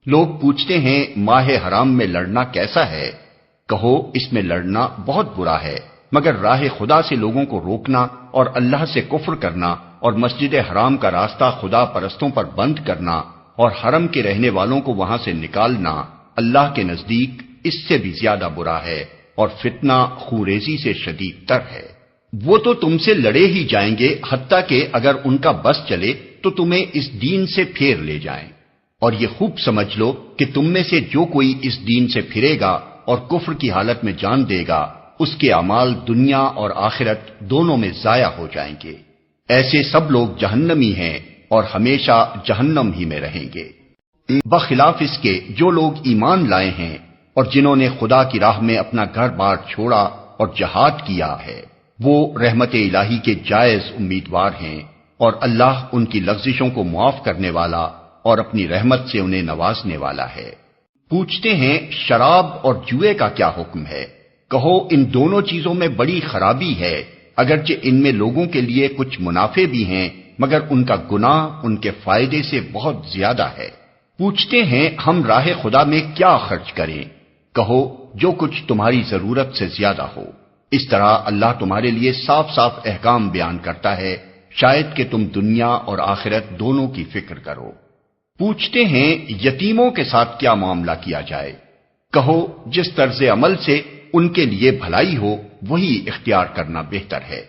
لوگ پوچھتے ہیں ماہ حرام میں لڑنا کیسا ہے؟ کہو اس میں لڑنا بہت برا ہے، مگر راہ خدا سے لوگوں کو روکنا اور اللہ سے کفر کرنا اور مسجد حرام کا راستہ خدا پرستوں پر بند کرنا اور حرم کے رہنے والوں کو وہاں سے نکالنا اللہ کے نزدیک اس سے بھی زیادہ برا ہے، اور فتنہ خوریزی سے شدید تر ہے۔ وہ تو تم سے لڑے ہی جائیں گے، حتیٰ کہ اگر ان کا بس چلے تو تمہیں اس دین سے پھیر لے جائیں، اور یہ خوب سمجھ لو کہ تم میں سے جو کوئی اس دین سے پھرے گا اور کفر کی حالت میں جان دے گا، اس کے اعمال دنیا اور آخرت دونوں میں ضائع ہو جائیں گے۔ ایسے سب لوگ جہنمی ہیں اور ہمیشہ جہنم ہی میں رہیں گے، بخلاف اس کے جو لوگ ایمان لائے ہیں اور جنہوں نے خدا کی راہ میں اپنا گھر بار چھوڑا اور جہاد کیا ہے، وہ رحمت الہی کے جائز امیدوار ہیں، اور اللہ ان کی لغزشوں کو معاف کرنے والا اور اپنی رحمت سے انہیں نوازنے والا ہے۔ پوچھتے ہیں شراب اور جوئے کا کیا حکم ہے؟ کہو ان دونوں چیزوں میں بڑی خرابی ہے، اگرچہ ان میں لوگوں کے لیے کچھ منافع بھی ہیں، مگر ان کا گناہ ان کے فائدے سے بہت زیادہ ہے۔ پوچھتے ہیں ہم راہ خدا میں کیا خرچ کریں؟ کہو جو کچھ تمہاری ضرورت سے زیادہ ہو۔ اس طرح اللہ تمہارے لیے صاف صاف احکام بیان کرتا ہے، شاید کہ تم دنیا اور آخرت دونوں کی فکر کرو۔ پوچھتے ہیں یتیموں کے ساتھ کیا معاملہ کیا جائے؟ کہو جس طرز عمل سے ان کے لیے بھلائی ہو وہی اختیار کرنا بہتر ہے۔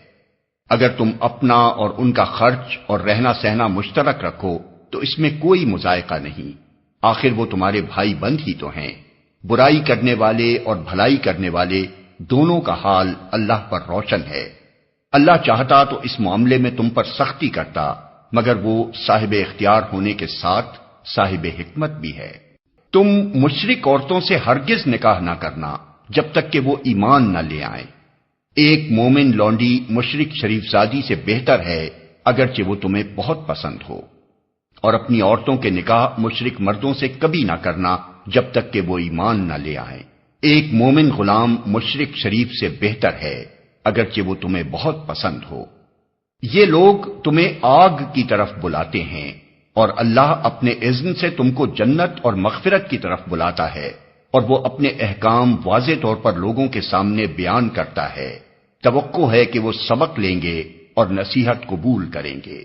اگر تم اپنا اور ان کا خرچ اور رہنا سہنا مشترک رکھو تو اس میں کوئی مذائقہ نہیں، آخر وہ تمہارے بھائی بند ہی تو ہیں۔ برائی کرنے والے اور بھلائی کرنے والے دونوں کا حال اللہ پر روشن ہے۔ اللہ چاہتا تو اس معاملے میں تم پر سختی کرتا، مگر وہ صاحب اختیار ہونے کے ساتھ صاحب حکمت بھی ہے۔ تم مشرک عورتوں سے ہرگز نکاح نہ کرنا جب تک کہ وہ ایمان نہ لے آئیں۔ ایک مومن لونڈی مشرک شریف زادی سے بہتر ہے، اگرچہ وہ تمہیں بہت پسند ہو، اور اپنی عورتوں کے نکاح مشرک مردوں سے کبھی نہ کرنا جب تک کہ وہ ایمان نہ لے آئیں۔ ایک مومن غلام مشرک شریف سے بہتر ہے، اگرچہ وہ تمہیں بہت پسند ہو۔ یہ لوگ تمہیں آگ کی طرف بلاتے ہیں، اور اللہ اپنے اذن سے تم کو جنت اور مغفرت کی طرف بلاتا ہے، اور وہ اپنے احکام واضح طور پر لوگوں کے سامنے بیان کرتا ہے۔ توقع ہے کہ وہ سبق لیں گے اور نصیحت قبول کریں گے۔